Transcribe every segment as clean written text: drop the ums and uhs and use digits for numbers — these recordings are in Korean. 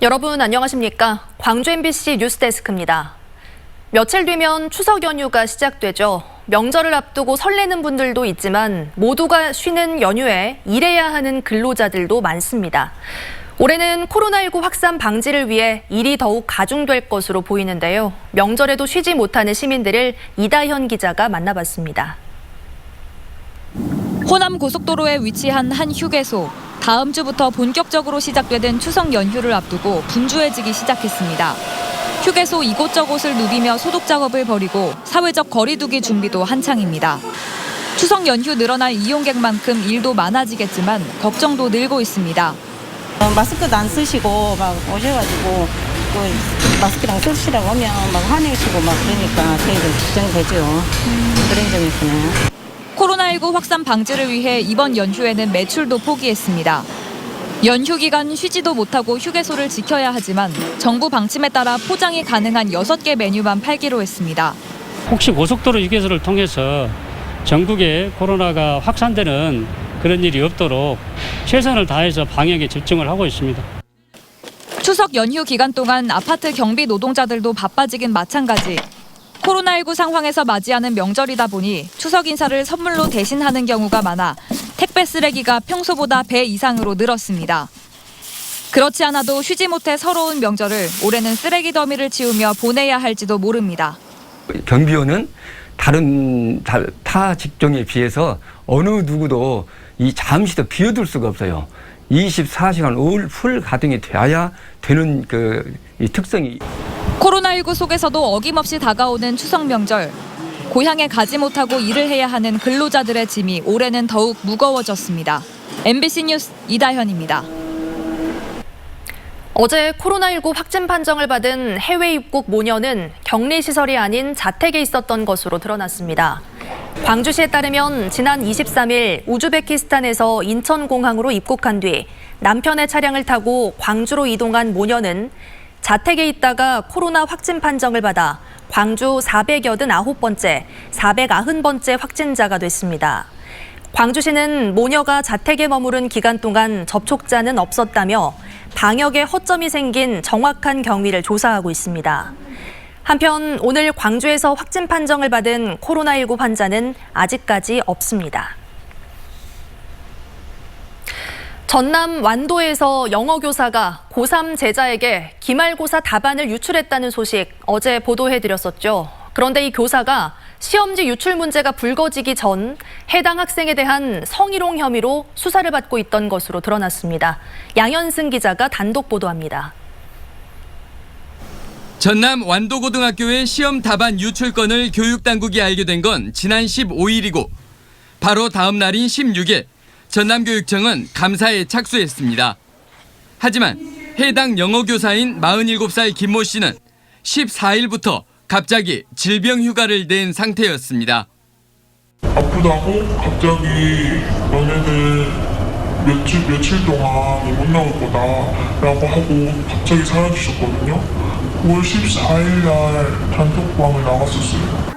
여러분 안녕하십니까? 광주 MBC 뉴스데스크입니다. 며칠 뒤면 추석 연휴가 시작되죠. 명절을 앞두고 설레는 분들도 있지만 모두가 쉬는 연휴에 일해야 하는 근로자들도 많습니다. 올해는 코로나19 확산 방지를 위해 일이 더욱 가중될 것으로 보이는데요. 명절에도 쉬지 못하는 시민들을 이다현 기자가 만나봤습니다. 호남 고속도로에 위치한 한 휴게소. 다음 주부터 본격적으로 시작되는 추석 연휴를 앞두고 분주해지기 시작했습니다. 휴게소 이곳저곳을 누비며 소독 작업을 벌이고 사회적 거리 두기 준비도 한창입니다. 추석 연휴 늘어날 이용객만큼 일도 많아지겠지만 걱정도 늘고 있습니다. 마스크도 안 쓰시고 막 오셔가지고 또 마스크랑 쓰시라고 하면 막 화내시고 막 그러니까 저희도 걱정되죠. 그런 점이 있어요. 코로나19 확산 방지를 위해 이번 연휴에는 매출도 포기했습니다. 연휴 기간 쉬지도 못하고 휴게소를 지켜야 하지만 정부 방침에 따라 포장이 가능한 6개 메뉴만 팔기로 했습니다. 혹시 고속도로 휴게소를 통해서 전국에 코로나가 확산되는 그런 일이 없도록 최선을 다해서 방역에 집중을 하고 있습니다. 추석 연휴 기간 동안 아파트 경비 노동자들도 바빠지긴 마찬가지. 코로나19 상황에서 맞이하는 명절이다 보니 추석 인사를 선물로 대신하는 경우가 많아 택배 쓰레기가 평소보다 배 이상으로 늘었습니다. 그렇지 않아도 쉬지 못해 서러운 명절을 올해는 쓰레기 더미를 치우며 보내야 할지도 모릅니다. 경비원은 타 직종에 비해서 어느 누구도 이 잠시도 비워둘 수가 없어요. 24시간 풀 가동이 돼야 되는 이 특성이. 코로나19 속에서도 어김없이 다가오는 추석 명절. 고향에 가지 못하고 일을 해야 하는 근로자들의 짐이 올해는 더욱 무거워졌습니다. MBC 뉴스 이다현입니다. 어제 코로나19 확진 판정을 받은 해외 입국 모녀는 격리시설이 아닌 자택에 있었던 것으로 드러났습니다. 광주시에 따르면 지난 23일 우즈베키스탄에서 인천공항으로 입국한 뒤 남편의 차량을 타고 광주로 이동한 모녀는 자택에 있다가 코로나 확진 판정을 받아 광주 489번째, 490번째 확진자가 됐습니다. 광주시는 모녀가 자택에 머무른 기간 동안 접촉자는 없었다며 방역에 허점이 생긴 정확한 경위를 조사하고 있습니다. 한편 오늘 광주에서 확진 판정을 받은 코로나19 환자는 아직까지 없습니다. 전남 완도에서 영어교사가 고3 제자에게 기말고사 답안을 유출했다는 소식 어제 보도해드렸었죠. 그런데 이 교사가 시험지 유출 문제가 불거지기 전 해당 학생에 대한 성희롱 혐의로 수사를 받고 있던 것으로 드러났습니다. 양현승 기자가 단독 보도합니다. 전남 완도고등학교의 시험 답안 유출 건을 교육당국이 알게 된 건 지난 15일이고 바로 다음 날인 16일 전남교육청은 감사에 착수했습니다. 하지만 해당 영어교사인 47살 김모 씨는 14일부터 갑자기 질병 휴가를 낸 상태였습니다. 아프다고 갑자기 너네들 며칠 동안 못 나올 거다라고 하고 갑자기 사라지셨거든요. 9월 14일 날 단톡방을 나갔었어요.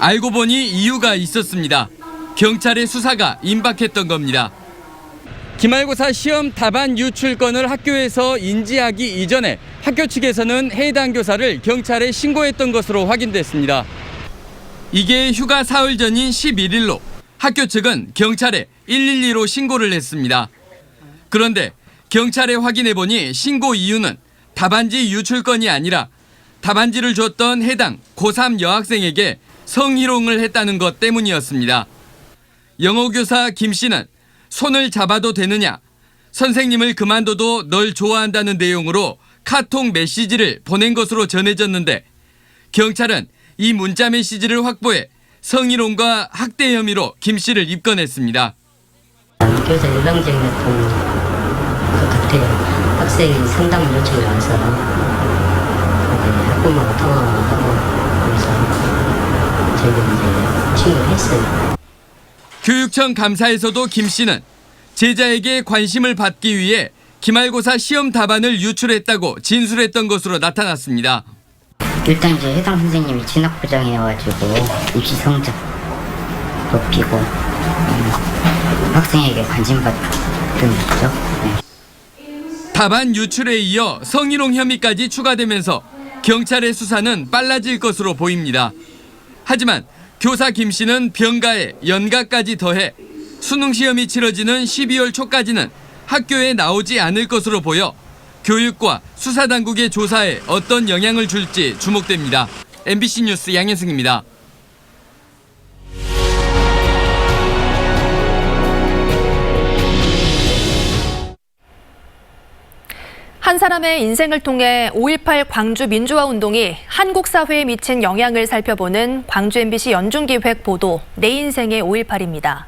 알고 보니 이유가 있었습니다. 경찰의 수사가 임박했던 겁니다. 기말고사 시험 답안 유출 건을 학교에서 인지하기 이전에 학교 측에서는 해당 교사를 경찰에 신고했던 것으로 확인됐습니다. 이게 휴가 사흘 전인 11일로 학교 측은 경찰에 112로 신고를 했습니다. 그런데 경찰에 확인해보니 신고 이유는 답안지 유출 건이 아니라 답안지를 줬던 해당 고3 여학생에게 성희롱을 했다는 것 때문이었습니다. 영어교사 김 씨는 손을 잡아도 되느냐, 선생님을 그만둬도 널 좋아한다는 내용으로 카톡 메시지를 보낸 것으로 전해졌는데 경찰은 이 문자 메시지를 확보해 성희롱과 학대 혐의로 김 씨를 입건했습니다. 교사 일방적이었던 것 같아요. 학생이 상담을 요청을 와서 학부모가 통화를 하고 그래서 저희가 이제 신고를 했어요. 교육청 감사에서도 김 씨는 제자에게 관심을 받기 위해 기말고사 시험 답안을 유출했다고 진술했던 것으로 나타났습니다. 일단 이제 해당 선생님이 진학부장이어가지고 입시 성적 높이고 학생에게 관심 받는 거죠. 네. 다반 유출에 이어 성희롱 혐의까지 추가되면서 경찰의 수사는 빨라질 것으로 보입니다. 하지만 교사 김 씨는 병가에 연가까지 더해 수능 시험이 치러지는 12월 초까지는 학교에 나오지 않을 것으로 보여 교육과 수사당국의 조사에 어떤 영향을 줄지 주목됩니다. MBC 뉴스 양현승입니다. 한 사람의 인생을 통해 5.18 광주 민주화 운동이 한국 사회에 미친 영향을 살펴보는 광주 MBC 연중기획 보도 내 인생의 5.18입니다.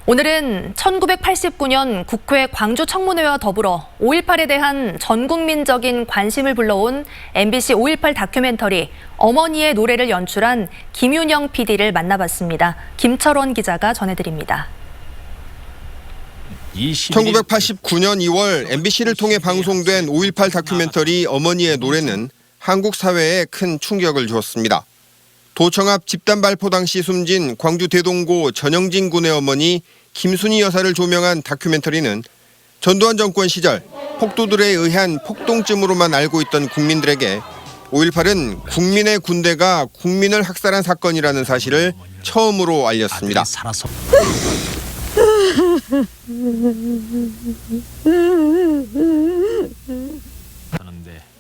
오늘은 1989년 국회 광주 청문회와 더불어 5.18에 대한 전국민적인 관심을 불러온 MBC 5.18 다큐멘터리 어머니의 노래를 연출한 김윤영 PD를 만나봤습니다. 김철원 기자가 전해드립니다. 1989년 2월 MBC를 통해 방송된 5.18 다큐멘터리 어머니의 노래는 한국 사회에 큰 충격을 주었습니다. 도청 앞 집단 발포 당시 숨진 광주 대동고 전영진 군의 어머니 김순희 여사를 조명한 다큐멘터리는 전두환 정권 시절 폭도들에 의한 폭동쯤으로만 알고 있던 국민들에게 5.18은 국민의 군대가 국민을 학살한 사건이라는 사실을 처음으로 알렸습니다.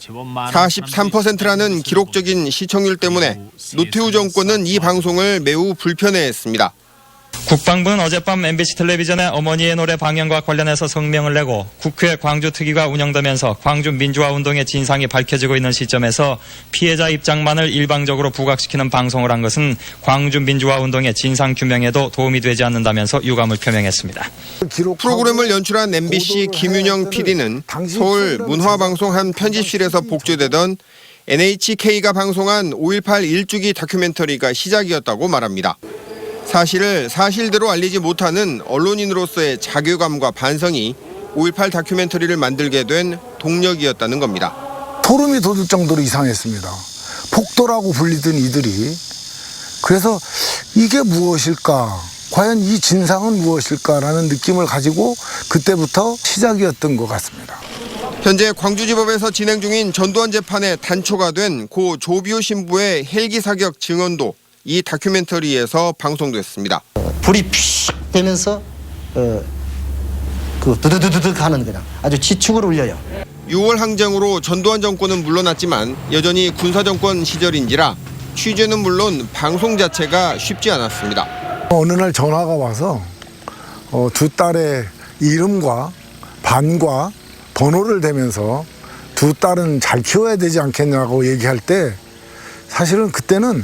43%라는 기록적인 시청률 때문에 노태우 정권은 이 방송을 매우 불편해했습니다. 국방부는 어젯밤 MBC 텔레비전에 어머니의 노래 방영과 관련해서 성명을 내고 국회 광주특위가 운영되면서 광주 민주화 운동의 진상이 밝혀지고 있는 시점에서 피해자 입장만을 일방적으로 부각시키는 방송을 한 것은 광주 민주화 운동의 진상 규명에도 도움이 되지 않는다면서 유감을 표명했습니다. 프로그램을 연출한 MBC 김윤영 PD는 서울 문화방송 한 편집실에서 복제되던 NHK가 방송한 5.18 일주기 다큐멘터리가 시작이었다고 말합니다. 사실을 사실대로 알리지 못하는 언론인으로서의 자괴감과 반성이 5.18 다큐멘터리를 만들게 된 동력이었다는 겁니다. 소름이 돋을 정도로 이상했습니다. 폭도라고 불리던 이들이. 그래서 이게 무엇일까? 과연 이 진상은 무엇일까라는 느낌을 가지고 그때부터 시작이었던 것 같습니다. 현재 광주지법에서 진행 중인 전두환 재판에 단초가 된 고 조비오 신부의 헬기 사격 증언도 이 다큐멘터리에서 방송됐습니다. 불이 픽 되면서 그 두두두두둑 하는 그냥 아주 지축을 울려요. 6월 항쟁으로 전두환 정권은 물러났지만 여전히 군사정권 시절인지라 취재는 물론 방송 자체가 쉽지 않았습니다. 어느 날 전화가 와서 두 딸의 이름과 반과 번호를 대면서 두 딸은 잘 키워야 되지 않겠냐고 얘기할 때 사실은 그때는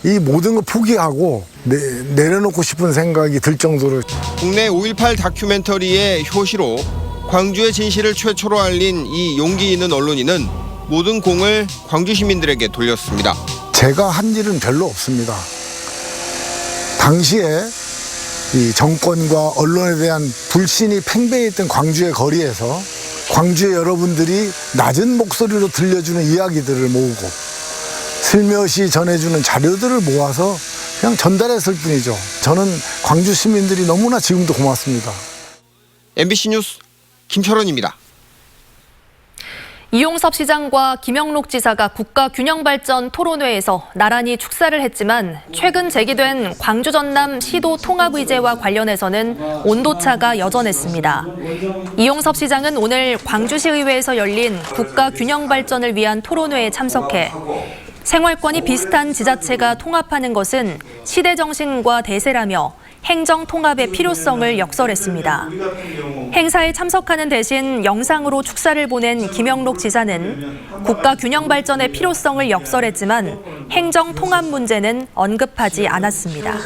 이 모든 거 포기하고 내려놓고 싶은 생각이 들 정도로. 국내 5.18 다큐멘터리의 효시로 광주의 진실을 최초로 알린 이 용기 있는 언론인은 모든 공을 광주 시민들에게 돌렸습니다. 제가 한 일은 별로 없습니다. 당시에 이 정권과 언론에 대한 불신이 팽배했던 광주의 거리에서 광주의 여러분들이 낮은 목소리로 들려주는 이야기들을 모으고 슬며시 전해주는 자료들을 모아서 그냥 전달했을 뿐이죠. 저는 광주 시민들이 너무나 지금도 고맙습니다. MBC 뉴스 김철원입니다. 이용섭 시장과 김영록 지사가 국가균형발전 토론회에서 나란히 축사를 했지만 최근 제기된 광주 전남 시도 통합의제와 관련해서는 온도차가 여전했습니다. 이용섭 시장은 오늘 광주시의회에서 열린 국가균형발전을 위한 토론회에 참석해 생활권이 비슷한 지자체가 통합하는 것은 시대 정신과 대세라며 행정 통합의 필요성을 역설했습니다. 행사에 참석하는 대신 영상으로 축사를 보낸 김영록 지사는 국가 균형 발전의 필요성을 역설했지만 행정 통합 문제는 언급하지 않았습니다.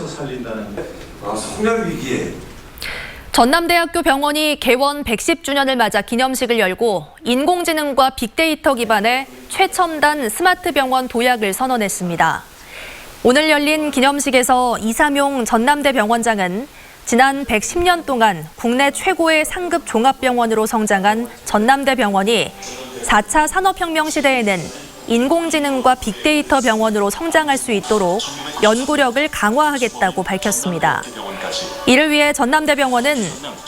전남대학교 병원이 개원 110주년을 맞아 기념식을 열고 인공지능과 빅데이터 기반의 최첨단 스마트 병원 도약을 선언했습니다. 오늘 열린 기념식에서 이삼용 전남대 병원장은 지난 110년 동안 국내 최고의 상급 종합병원으로 성장한 전남대 병원이 4차 산업혁명 시대에는 인공지능과 빅데이터 병원으로 성장할 수 있도록 연구력을 강화하겠다고 밝혔습니다. 이를 위해 전남대병원은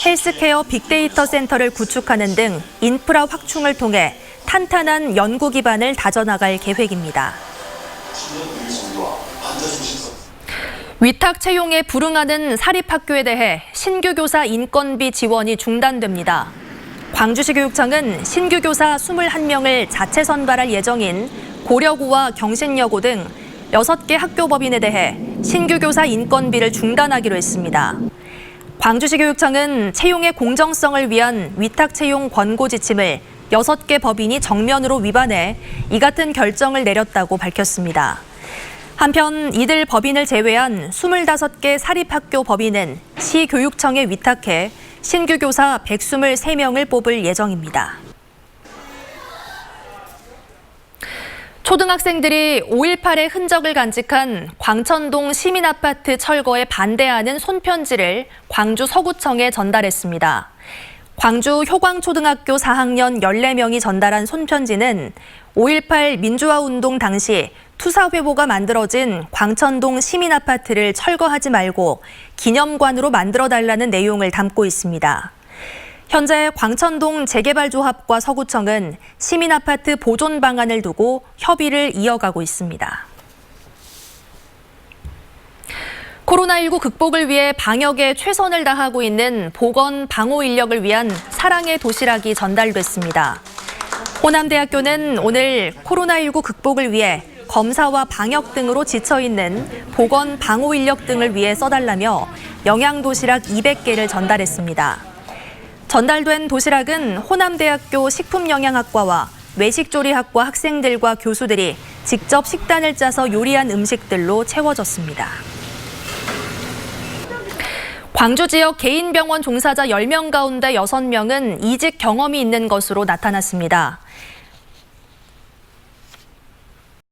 헬스케어 빅데이터 센터를 구축하는 등 인프라 확충을 통해 탄탄한 연구 기반을 다져나갈 계획입니다. 위탁 채용에 불응하는 사립학교에 대해 신규 교사 인건비 지원이 중단됩니다. 광주시 교육청은 신규 교사 21명을 자체 선발할 예정인 고려고와 경신여고 등 6개 학교 법인에 대해 신규 교사 인건비를 중단하기로 했습니다. 광주시 교육청은 채용의 공정성을 위한 위탁 채용 권고 지침을 6개 법인이 정면으로 위반해 이 같은 결정을 내렸다고 밝혔습니다. 한편 이들 법인을 제외한 25개 사립학교 법인은 시교육청에 위탁해 신규 교사 123명을 뽑을 예정입니다. 초등학생들이 5.18의 흔적을 간직한 광천동 시민아파트 철거에 반대하는 손편지를 광주 서구청에 전달했습니다. 광주 효광초등학교 4학년 14명이 전달한 손편지는 5.18 민주화운동 당시 투사회보가 만들어진 광천동 시민아파트를 철거하지 말고 기념관으로 만들어달라는 내용을 담고 있습니다. 현재 광천동 재개발조합과 서구청은 시민아파트 보존 방안을 두고 협의를 이어가고 있습니다. 코로나19 극복을 위해 방역에 최선을 다하고 있는 보건 방호 인력을 위한 사랑의 도시락이 전달됐습니다. 호남대학교는 오늘 코로나19 극복을 위해 검사와 방역 등으로 지쳐있는 보건 방호 인력 등을 위해 써달라며 영양도시락 200개를 전달했습니다. 전달된 도시락은 호남대학교 식품영양학과와 외식조리학과 학생들과 교수들이 직접 식단을 짜서 요리한 음식들로 채워졌습니다. 광주 지역 개인 병원 종사자 10명 가운데 6명은 이직 경험이 있는 것으로 나타났습니다.